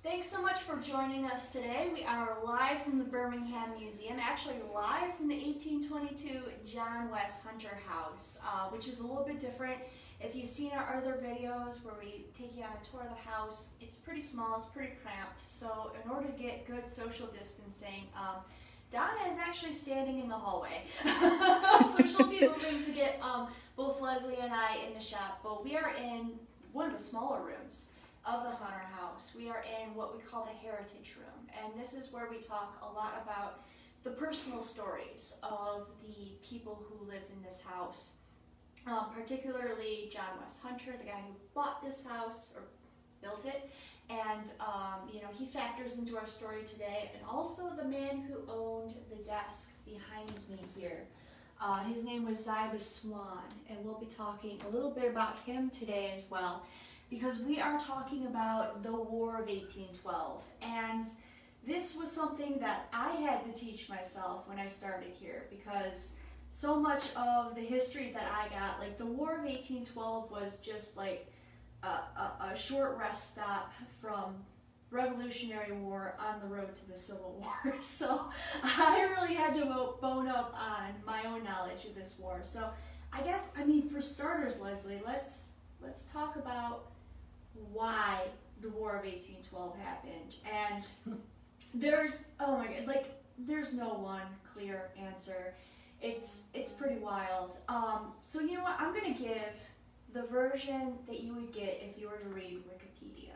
Thanks so much for joining us today. We are live from the Birmingham Museum, actually live from the 1822 John West Hunter House, which is a little bit different. If you've seen our other videos where we take you on a tour of the house, it's pretty small, it's pretty cramped, so in order to get good social distancing, Donna is actually standing in the hallway. So she'll be moving to get both Leslie and I in the shop, but we are in one of the smaller rooms of the Hunter House. We are in what we call the Heritage Room, and this is where we talk a lot about the personal stories of the people who lived in this house, particularly John West Hunter, the guy who bought this house or built it, and he factors into our story today, and also the man who owned the desk behind me here. His name was Ziba Swan, and we'll be talking a little bit about him today as well, because we are talking about the War of 1812, and this was something that I had to teach myself when I started here, because so much of the history that I got, like the War of 1812 was just like a short rest stop from Revolutionary War on the road to the Civil War. So I really had to bone up on my own knowledge of this war. So I guess, for starters, Leslie, let's talk about why the War of 1812 happened. And there's no one clear answer. It's pretty wild. So you know what? I'm gonna give the version that you would get if you were to read Wikipedia.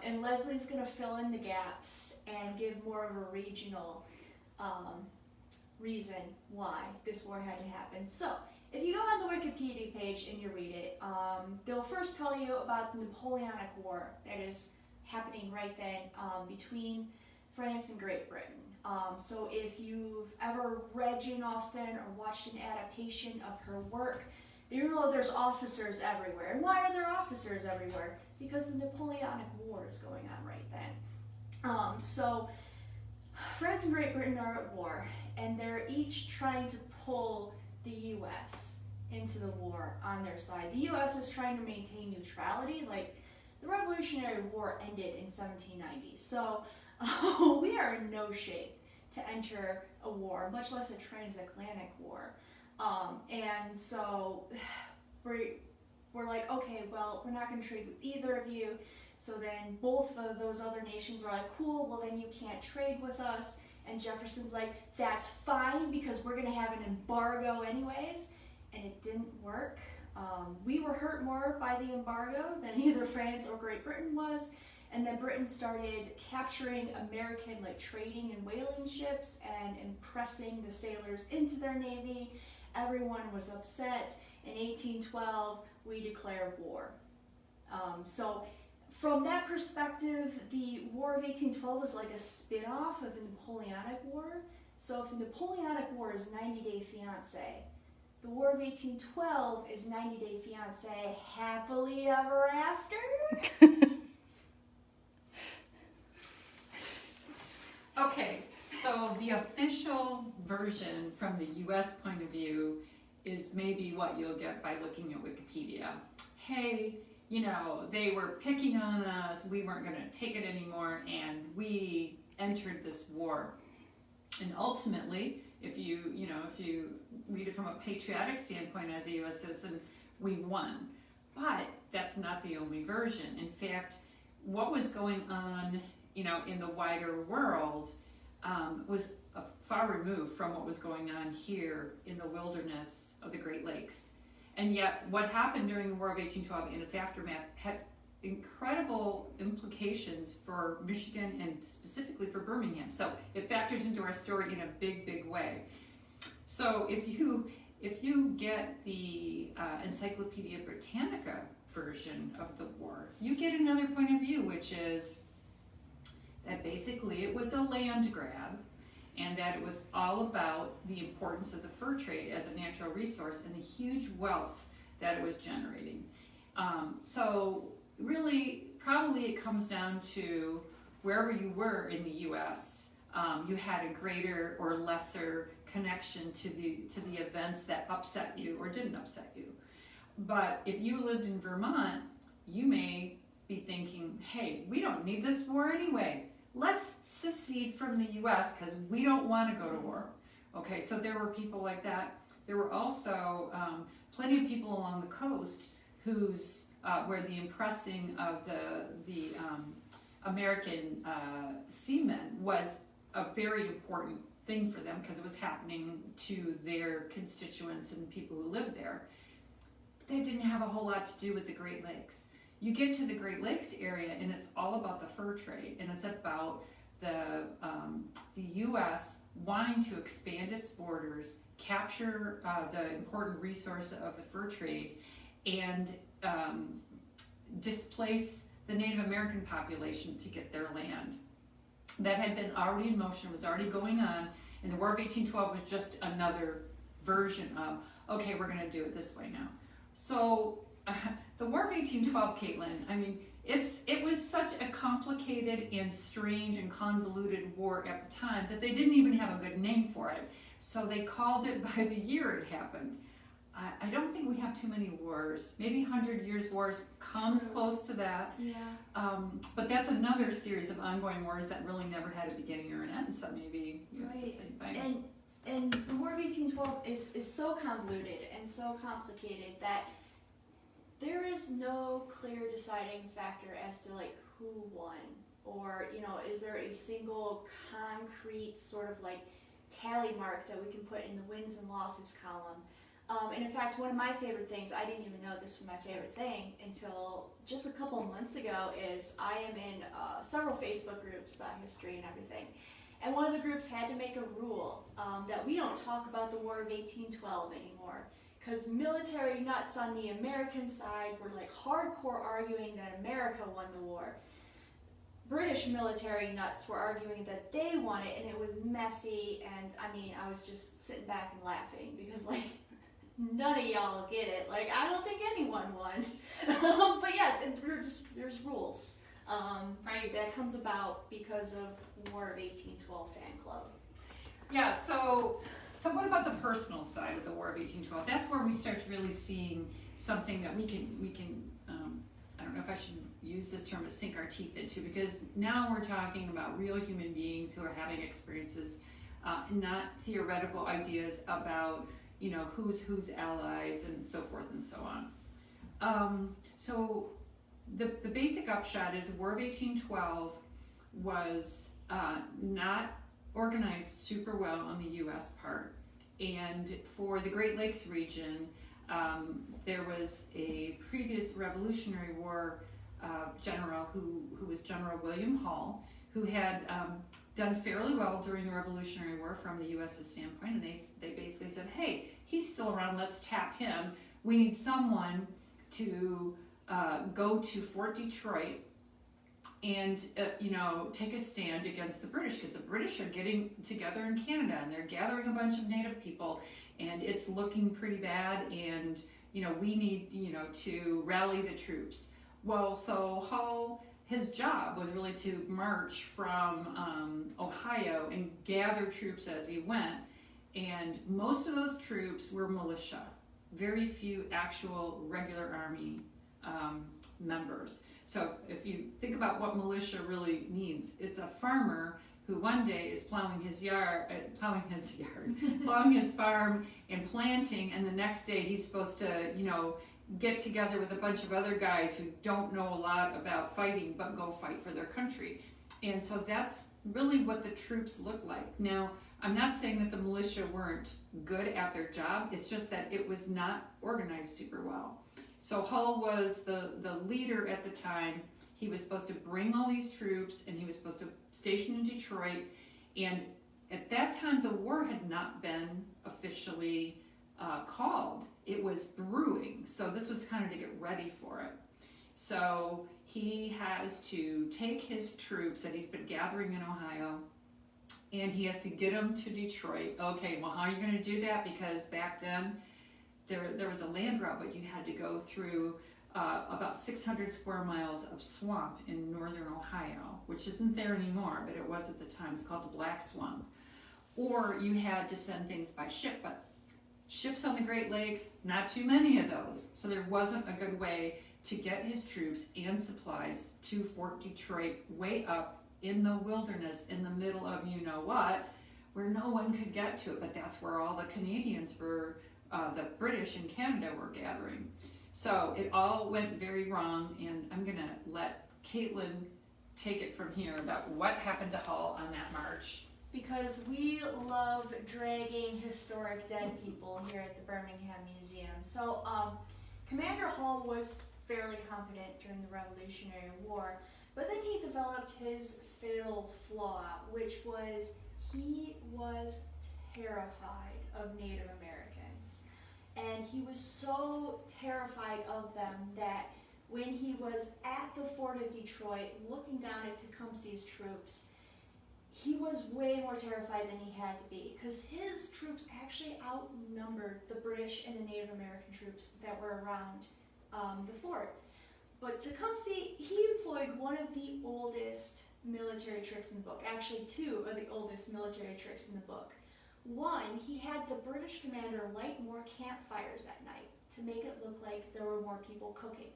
And Leslie's gonna fill in the gaps and give more of a regional reason why this war had to happen. So if you go on the Wikipedia page and you read it, they'll first tell you about the Napoleonic War that is happening right then between France and Great Britain. So if you've ever read Jane Austen or watched an adaptation of her work, you know there's officers everywhere. And why are there officers everywhere? Because the Napoleonic War is going on right then. So France and Great Britain are at war, and they're each trying to pull the U.S. into the war on their side. The U.S. is trying to maintain neutrality. Like, the Revolutionary War ended in 1790, so we are in no shape to enter a war, much less a transatlantic war. And so we're like, okay, well, we're not going to trade with either of you. So then both of those other nations are like, cool, well then you can't trade with us. And Jefferson's like, that's fine because we're going to have an embargo anyways. And it didn't work. We were hurt more by the embargo than either France or Great Britain was. And then Britain started capturing American trading and whaling ships and impressing the sailors into their navy. Everyone was upset. In 1812, we declared war. So from that perspective, the War of 1812 was like a spin-off of the Napoleonic War. So if the Napoleonic War is 90 Day Fiance, the War of 1812 is 90 Day Fiance happily ever after? Okay, so the official version from the U.S. point of view is maybe what you'll get by looking at Wikipedia. Hey, they were picking on us, we weren't going to take it anymore, and we entered this war. And ultimately, if you read it from a patriotic standpoint as a U.S. citizen, we won. But that's not the only version. In fact, what was going on in the wider world was far removed from what was going on here in the wilderness of the Great Lakes. And yet what happened during the War of 1812 and its aftermath had incredible implications for Michigan and specifically for Birmingham. So it factors into our story in a big, big way. So if you get the Encyclopedia Britannica version of the war, you get another point of view, which is that basically it was a land grab and that it was all about the importance of the fur trade as a natural resource and the huge wealth that it was generating. So really, probably it comes down to wherever you were in the U.S., you had a greater or lesser connection to the events that upset you or didn't upset you. But if you lived in Vermont, you may be thinking, hey, we don't need this war anyway. Let's secede from the U.S. because we don't want to go to war. Okay, so there were people like that. There were also plenty of people along the coast where the impressing of the American seamen was a very important thing for them because it was happening to their constituents and people who lived there. But that didn't have a whole lot to do with the Great Lakes. You get to the Great Lakes area and it's all about the fur trade, and it's about the U.S. wanting to expand its borders, capture the important resource of the fur trade, and displace the Native American population to get their land. That had been already in motion, was already going on, and the War of 1812 was just another version of, okay, we're going to do it this way now. So the War of 1812, Caitlin, I mean, it was such a complicated and strange and convoluted war at the time that they didn't even have a good name for it. So they called it by the year it happened. I don't think we have too many wars. Maybe 100 Years' Wars comes close to that. Yeah. But that's another series of ongoing wars that really never had a beginning or an end. So maybe it's the same thing. And the War of 1812 is so convoluted and so complicated that there is no clear deciding factor as to like who won, or is there a single concrete sort of like tally mark that we can put in the wins and losses column. And in fact, one of my favorite things, I didn't even know this was my favorite thing until just a couple of months ago, is I am in several Facebook groups about history and everything. And one of the groups had to make a rule that we don't talk about the War of 1812 anymore, because military nuts on the American side were like hardcore arguing that America won the war. British military nuts were arguing that they won it, and it was messy, and I mean, I was just sitting back and laughing because like, none of y'all get it. Like, I don't think anyone won. But yeah, there's rules. Right. That comes about because of War of 1812 fan club. Yeah, so what about the personal side of the War of 1812? That's where we start really seeing something that we can I don't know if I should use this term, to sink our teeth into, because now we're talking about real human beings who are having experiences, not theoretical ideas about who's allies and so forth and so on. So the basic upshot is War of 1812 was not organized super well on the U.S. part, and for the Great Lakes region, there was a previous Revolutionary War general who was General William Hull, who had done fairly well during the Revolutionary War from the U.S.'s standpoint, and they basically said, hey, he's still around, let's tap him. We need someone to go to Fort Detroit and take a stand against the British, because the British are getting together in Canada and they're gathering a bunch of native people, and it's looking pretty bad, and we need to rally the troops. Well, so Hull, his job was really to march from Ohio and gather troops as he went, and most of those troops were militia, very few actual regular army members. So if you think about what militia really means, it's a farmer who one day is plowing his farm and planting, and the next day he's supposed to, get together with a bunch of other guys who don't know a lot about fighting but go fight for their country. And so that's really what the troops look like. Now, I'm not saying that the militia weren't good at their job, it's just that it was not organized super well. So Hull was the leader at the time. He was supposed to bring all these troops, and he was supposed to station in Detroit. And at that time, the war had not been officially called. It was brewing. So this was kind of to get ready for it. So he has to take his troops that he's been gathering in Ohio, and he has to get them to Detroit. Okay, well, how are you going to do that? Because back then, there was a land route, but you had to go through about 600 square miles of swamp in northern Ohio, which isn't there anymore, but it was at the time. It's called the Black Swamp. Or you had to send things by ship, but ships on the Great Lakes, not too many of those. So there wasn't a good way to get his troops and supplies to Fort Detroit, way up in the wilderness in the middle of you know what, where no one could get to it, but that's where all the Canadians were, the British in Canada were gathering. So it all went very wrong, and I'm gonna let Caitlin take it from here about what happened to Hull on that march. Because we love dragging historic dead people here at the Birmingham Museum. So Commander Hull was fairly competent during the Revolutionary War, but then he developed his fatal flaw, which was he was terrified of Native Americans. And he was so terrified of them that when he was at the Fort of Detroit looking down at Tecumseh's troops, he was way more terrified than he had to be, because his troops actually outnumbered the British and the Native American troops that were around the fort. But Tecumseh, he employed one of the oldest military tricks in the book, actually two of the oldest military tricks in the book. One, he had the British commander light more campfires at night to make it look like there were more people cooking.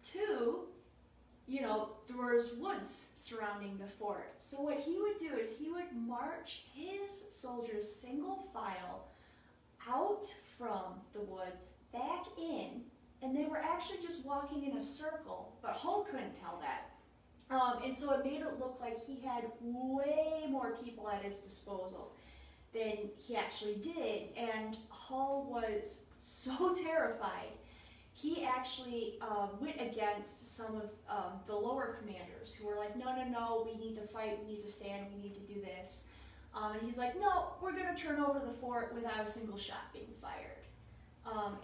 Two, you know, there was woods surrounding the fort. So what he would do is he would march his soldiers single file out from the woods, back in, and they were actually just walking in a circle, but Hull couldn't tell that. And so it made it look like he had way more people at his disposal than he actually did, and Hull was so terrified. He actually went against some of the lower commanders who were like, no, we need to fight, we need to stand, we need to do this. And he's like, no, we're going to turn over the fort without a single shot being fired.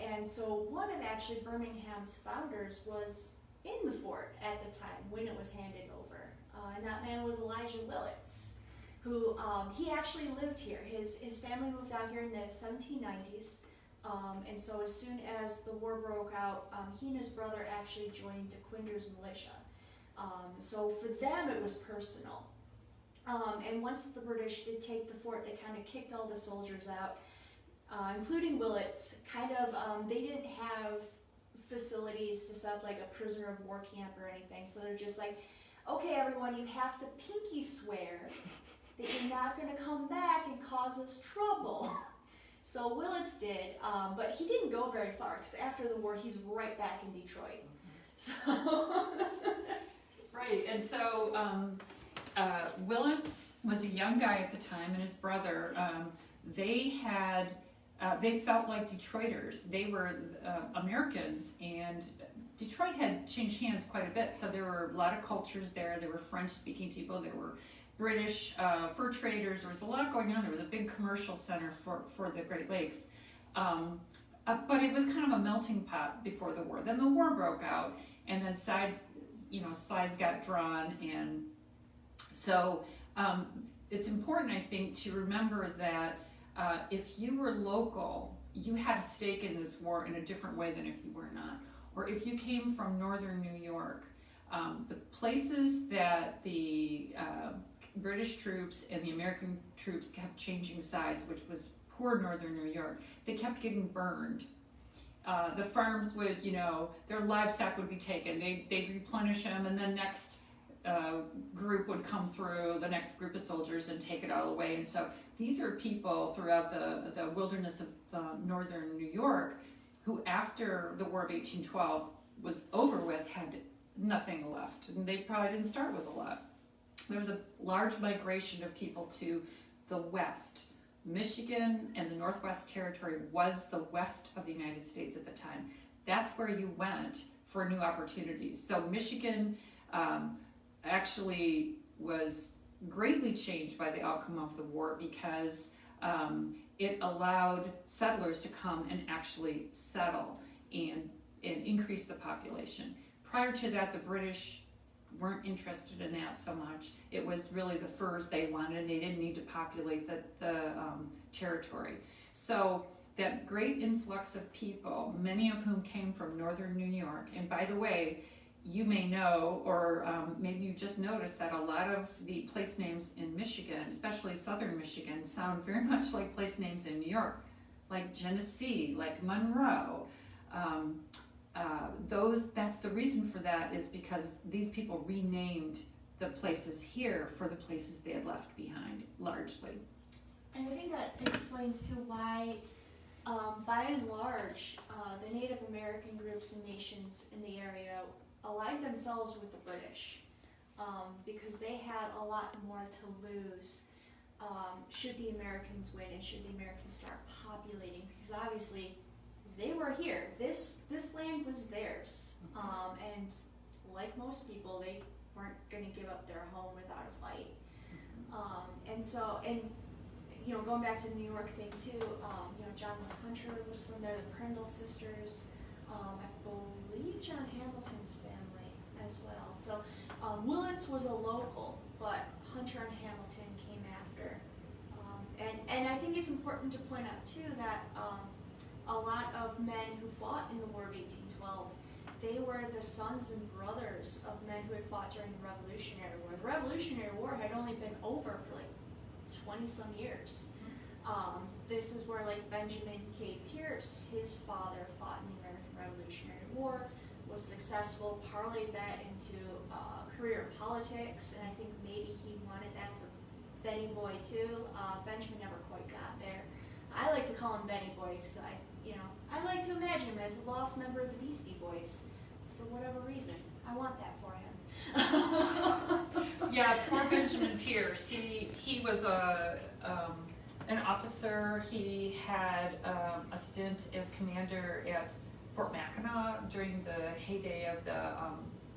And so one of actually Birmingham's founders was in the fort at the time when it was handed over. And that man was Elijah Willits, who he actually lived here. His family moved out here in the 1790s. And so as soon as the war broke out, he and his brother actually joined DeQuinder's militia. So for them it was personal. And once the British did take the fort, they kind of kicked all the soldiers out, including Willits. They didn't have facilities to set up like a prisoner of war camp or anything, so they're just like, okay everyone, you have to pinky swear that you're not going to come back and cause us trouble. So Willits did, but he didn't go very far, because after the war he's right back in Detroit. So Right, and so Willits was a young guy at the time, and his brother, they felt like Detroiters. They were Americans, and Detroit had changed hands quite a bit, so there were a lot of cultures there. There were French-speaking people, there were British fur traders. There was a lot going on. There was a big commercial center for the Great Lakes. But it was kind of a melting pot before the war. Then the war broke out, and then sides got drawn, and so it's important, I think, to remember that if you were local, you had a stake in this war in a different way than if you were not. Or if you came from northern New York, the places that the British troops and the American troops kept changing sides, which was poor northern New York, they kept getting burned. The farms would, their livestock would be taken, they'd replenish them, and the next group would come through, the next group of soldiers, and take it all away. And so these are people throughout the wilderness of northern New York who, after the War of 1812 was over with, had nothing left. And they probably didn't start with a lot. There was a large migration of people to the west. Michigan and the Northwest Territory was the west of the United States at the time. That's where you went for new opportunities. So Michigan actually was greatly changed by the outcome of the war, because it allowed settlers to come and actually settle and increase the population. Prior to that, the British weren't interested in that so much. It was really the furs they wanted, and they didn't need to populate the territory. So that great influx of people, many of whom came from northern New York, and by the way, you may know, or maybe you just noticed, that a lot of the place names in Michigan, especially southern Michigan, sound very much like place names in New York, like Genesee, like Monroe. that's the reason for that, is because these people renamed the places here for the places they had left behind, largely. And I think that explains too why, by and large, the Native American groups and nations in the area allied themselves with the British, because they had a lot more to lose should the Americans win and should the Americans start populating, because obviously they were here. This land was theirs, and like most people, they weren't going to give up their home without a fight. And so, and you know, going back to the New York thing too, you know, John West Hunter was from there, the Prindle sisters, I believe John Hamilton's family as well. So Willits was a local, but Hunter and Hamilton came after. And I think it's important to point out too that a lot of men who fought in the War of 1812, they were the sons and brothers of men who had fought during the Revolutionary War. The Revolutionary War had only been over for like 20-some years. This is where like Benjamin K. Pierce, his father fought in the American Revolutionary War, was successful, parlayed that into a career in politics, and I think maybe he wanted that for Benny Boy too. Benjamin never quite got there. I like to call him Benny Boy because I like to imagine him as a lost member of the Beastie Boys for whatever reason. I want that for him. Yeah, poor Benjamin Pierce. He was an officer. He had a stint as commander at Fort Mackinac during the heyday of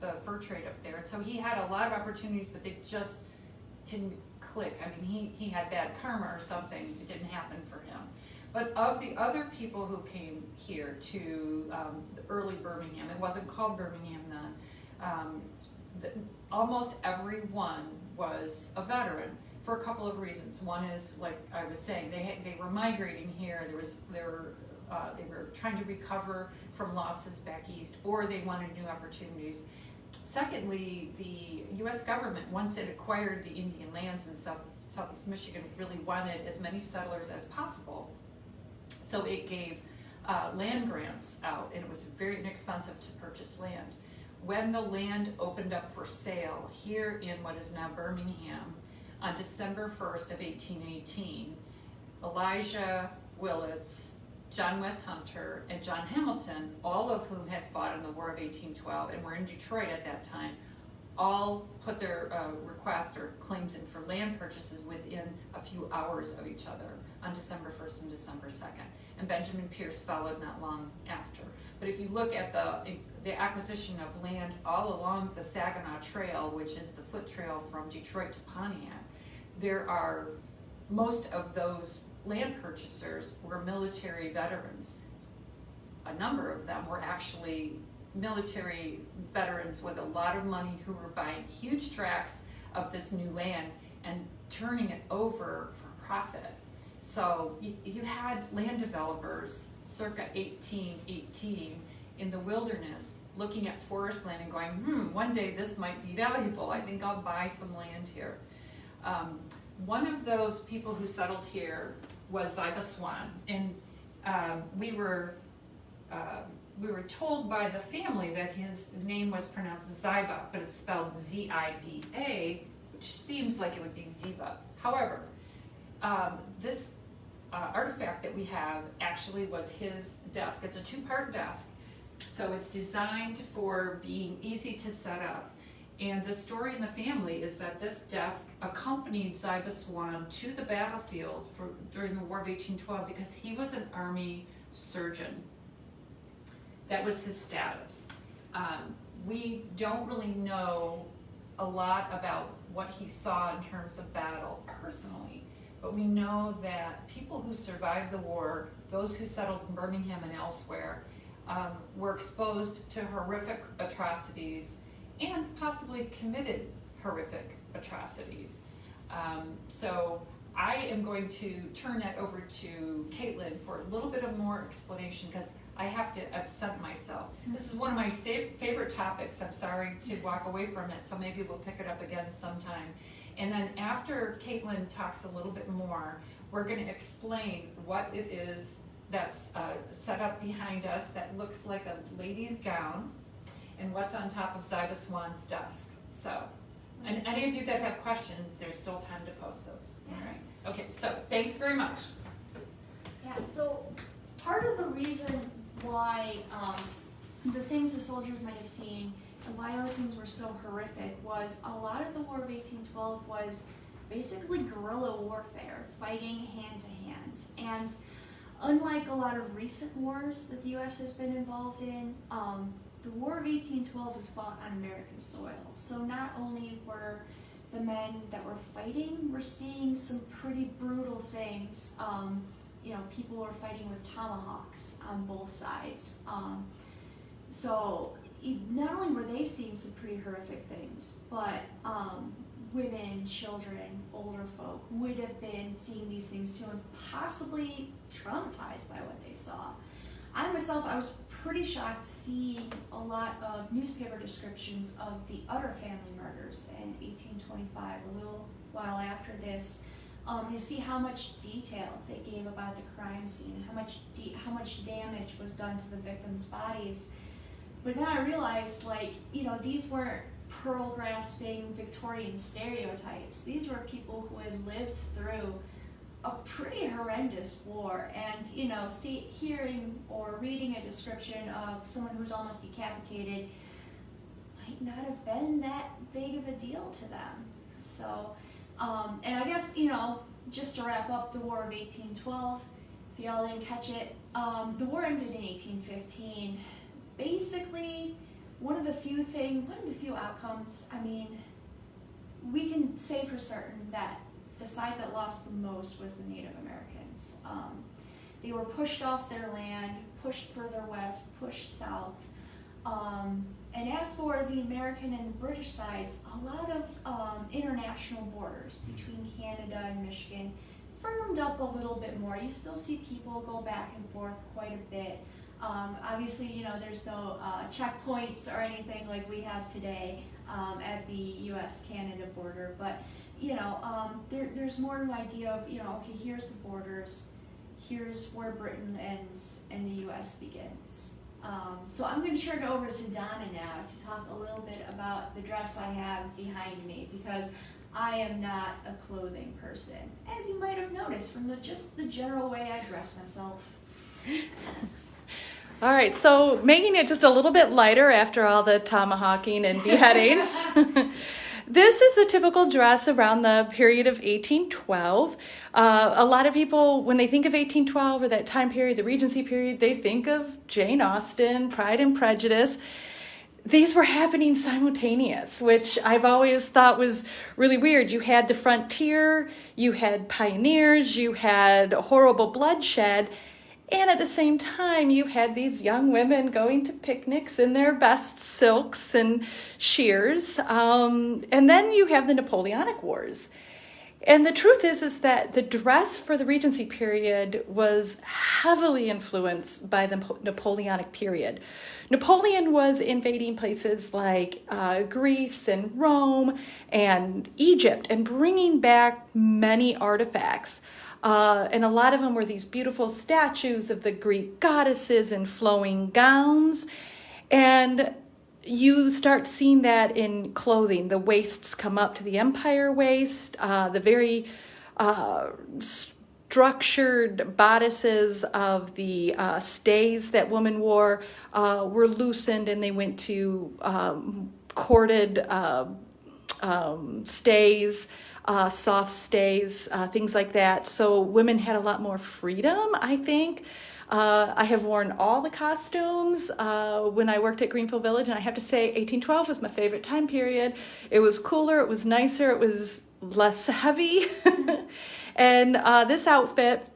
the fur trade up there. And so he had a lot of opportunities, but they just didn't click. I mean, he had bad karma or something. It didn't happen for him. But of the other people who came here to the early Birmingham, it wasn't called Birmingham then, almost everyone was a veteran for a couple of reasons. One is, like I was saying, they were migrating here. They were trying to recover from losses back east, or they wanted new opportunities. Secondly, the U.S. government, once it acquired the Indian lands in southeast Michigan, really wanted as many settlers as possible. So it gave land grants out, and it was very inexpensive to purchase land. When the land opened up for sale here in what is now Birmingham on December 1st of 1818, Elijah Willits, John West Hunter, and John Hamilton, all of whom had fought in the War of 1812 and were in Detroit at that time, all put their requests or claims in for land purchases within a few hours of each other on December 1st and December 2nd. And Benjamin Pierce followed not long after. But if you look at the acquisition of land all along the Saginaw Trail, which is the foot trail from Detroit to Pontiac, most of those land purchasers were military veterans. A number of them were actually military veterans with a lot of money who were buying huge tracts of this new land and turning it over for profit. So you had land developers circa 1818 in the wilderness looking at forest land and going, one day this might be valuable. I think I'll buy some land here. One of those people who settled here was Ziba Swan, and we were told by the family that his name was pronounced Ziba, but it's spelled Z-I-B-A, which seems like it would be Ziba. However, this artifact that we have actually was his desk. It's a two-part desk, so it's designed for being easy to set up. And the story in the family is that this desk accompanied Ziba Swan to the battlefield during the War of 1812 because he was an army surgeon. That was his status. We don't really know a lot about what he saw in terms of battle personally, but we know that people who survived the war, those who settled in Birmingham and elsewhere, were exposed to horrific atrocities and possibly committed horrific atrocities. So I am going to turn that over to Caitlin for a little bit of more explanation because I have to absent myself. This is one of my favorite topics. I'm sorry to walk away from it, so maybe we'll pick it up again sometime. And then after Caitlin talks a little bit more, we're going to explain what it is that's set up behind us that looks like a lady's gown, and what's on top of Zyba Swan's desk. So, and any of you that have questions, there's still time to post those. All right. Okay, so thanks very much. Yeah, so part of the reason why the things the soldiers might have seen and why those things were so horrific was a lot of the War of 1812 was basically guerrilla warfare, fighting hand to hand. And unlike a lot of recent wars that the U.S. has been involved in, the War of 1812 was fought on American soil. So not only were the men that were fighting were seeing some pretty brutal things. You know, people were fighting with tomahawks on both sides. So not only were they seeing some pretty horrific things, but women, children, older folk would have been seeing these things too and possibly traumatized by what they saw. I myself, I was pretty shocked seeing a lot of newspaper descriptions of the other family murders in 1825, a little while after this. You see how much detail they gave about the crime scene, how much damage was done to the victims' bodies. But then I realized, like, you know, these weren't pearl-grasping Victorian stereotypes. These were people who had lived through a pretty horrendous war, and, you know, hearing or reading a description of someone who's almost decapitated might not have been that big of a deal to them. So, and I guess, you know, just to wrap up the War of 1812, if y'all didn't catch it, the war ended in 1815. Basically, one of the few outcomes, I mean, we can say for certain that the side that lost the most was the Native Americans. They were pushed off their land, pushed further west, pushed south. And as for the American and the British sides, a lot of international borders between Canada and Michigan firmed up a little bit more. You still see people go back and forth quite a bit. Obviously, you know, there's no checkpoints or anything like we have today at the U.S.-Canada border, but, you know, there's more an idea of, you know, okay, here's the borders, here's where Britain ends and the U.S. begins. So I'm going to turn it over to Donna now to talk a little bit about the dress I have behind me, because I am not a clothing person, as you might have noticed from just the general way I dress myself. All right, so making it just a little bit lighter after all the tomahawking and beheadings. This is a typical dress around the period of 1812. A lot of people, when they think of 1812 or that time period, the Regency period, they think of Jane Austen, Pride and Prejudice. These were happening simultaneous, which I've always thought was really weird. You had the frontier, you had pioneers, you had horrible bloodshed, and at the same time, you had these young women going to picnics in their best silks and sheers. And then you have the Napoleonic Wars. And the truth is that the dress for the Regency period was heavily influenced by the Napoleonic period. Napoleon was invading places like Greece and Rome and Egypt and bringing back many artifacts. And a lot of them were these beautiful statues of the Greek goddesses in flowing gowns. And you start seeing that in clothing. The waists come up to the empire waist. The very structured bodices of the stays that women wore were loosened, and they went to corded stays. Soft stays, things like that. So women had a lot more freedom, I think. I have worn all the costumes when I worked at Greenfield Village, and I have to say 1812 was my favorite time period. It was cooler, it was nicer, it was less heavy. And this outfit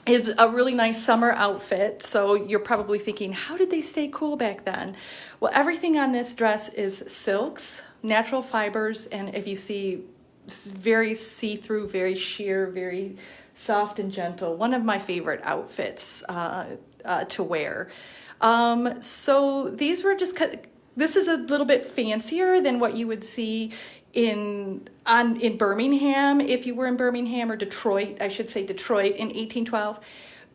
is a really nice summer outfit. So you're probably thinking, how did they stay cool back then? Well, everything on this dress is silks, natural fibers, and if you see, it's very see-through, very sheer, very soft and gentle. One of my favorite outfits to wear. So these were just, this is a little bit fancier than what you would see in Birmingham, if you were in Birmingham, or Detroit, I should say Detroit, in 1812.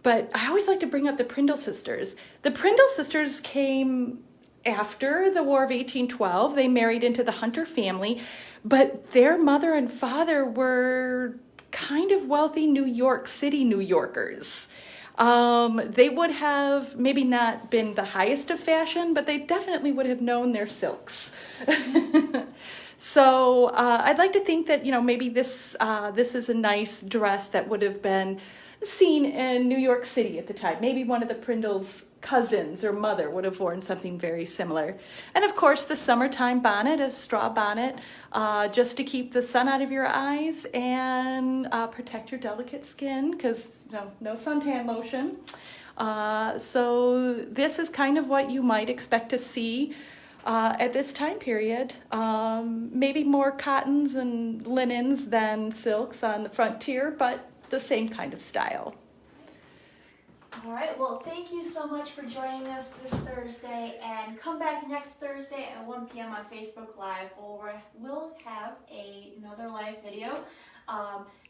But I always like to bring up the Prindle sisters. The Prindle sisters came after the War of 1812. They married into the Hunter family, but their mother and father were kind of wealthy New York City New Yorkers. They would have maybe not been the highest of fashion, but they definitely would have known their silks. So I'd like to think that, maybe this is a nice dress that would have been seen in New York City at the time. Maybe one of the Prindle's cousins or mother would have worn something very similar. And of course, the summertime bonnet, a straw bonnet, just to keep the sun out of your eyes and protect your delicate skin, because no suntan lotion. So this is kind of what you might expect to see at this time period. Maybe more cottons and linens than silks on the frontier, but the same kind of style. All right, well, thank you so much for joining us this Thursday, and come back next Thursday at 1 p.m. on Facebook Live, where we'll have another live video,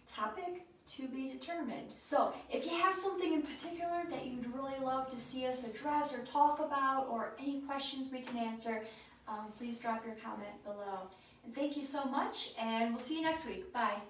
topic to be determined. So if you have something in particular that you'd really love to see us address or talk about, or any questions we can answer, please drop your comment below. And thank you so much, and we'll see you next week. Bye.